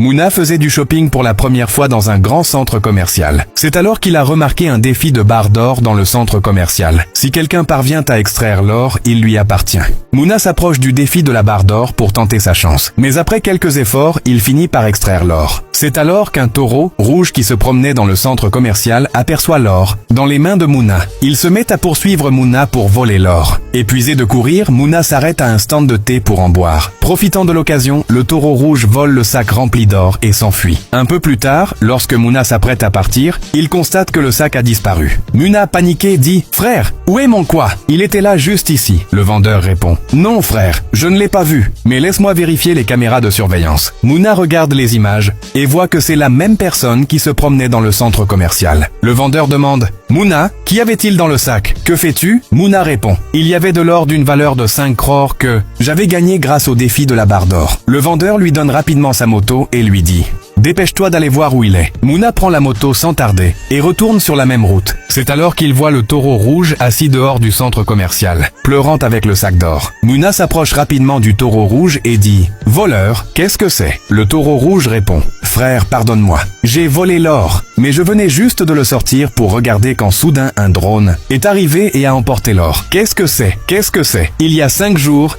Mouna faisait du shopping pour la première fois dans un grand centre commercial. C'est alors qu'il a remarqué un défi de barre d'or dans le centre commercial. Si quelqu'un parvient à extraire l'or, il lui appartient. Mouna s'approche du défi de la barre d'or pour tenter sa chance. Mais après quelques efforts, il finit par extraire l'or. C'est alors qu'un taureau rouge qui se promenait dans le centre commercial aperçoit l'or dans les mains de Mouna. Il se met à poursuivre Mouna pour voler l'or. Épuisé de courir, Mouna s'arrête à un stand de thé pour en boire. Profitant de l'occasion, le taureau rouge vole le sac rempli d'or et s'enfuit. Un peu plus tard, lorsque Mouna s'apprête à partir, il constate que le sac a disparu. Mouna, paniqué, dit « Frère, où est mon quoi? Il était là juste ici. » Le vendeur répond « Non frère, je ne l'ai pas vu, mais laisse-moi vérifier les caméras de surveillance. » Mouna regarde les images et voit que c'est la même personne qui se promenait dans le centre commercial. Le vendeur demande « Mouna, qu'y avait-il dans le sac? Que fais-tu » Mouna répond « Il y avait de l'or d'une valeur de 5 crores que j'avais gagné grâce au défi de la barre d'or. » Le vendeur lui donne rapidement sa moto et lui dit « Dépêche-toi d'aller voir où il est. » Mouna prend la moto sans tarder et retourne sur la même route. C'est alors qu'il voit le taureau rouge assis dehors du centre commercial, pleurant avec le sac d'or. Mouna s'approche rapidement du taureau rouge et dit « Voleur, qu'est-ce que c'est ?» Le taureau rouge répond « Frère, pardonne-moi. J'ai volé l'or, mais je venais juste de le sortir pour regarder quand soudain un drone est arrivé et a emporté l'or. Qu'est-ce que c'est? Qu'est-ce que c'est? Il y a 5 jours.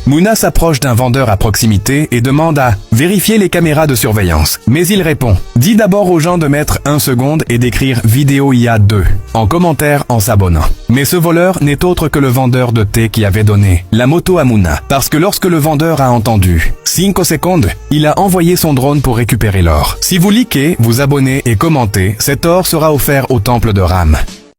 Mouna s'approche d'un vendeur à proximité et demande à vérifier les caméras de surveillance. Mais il répond « Dis d'abord aux gens de mettre 1 seconde et d'écrire vidéo IA 2 en commentaire en s'abonnant. » Mais ce voleur n'est autre que le vendeur de thé qui avait donné la moto à Mouna. Parce que lorsque le vendeur a entendu 5 secondes, il a envoyé son drone pour récupérer l'or. Si vous likez, vous abonnez et commentez, cet or sera offert au temple de Ram.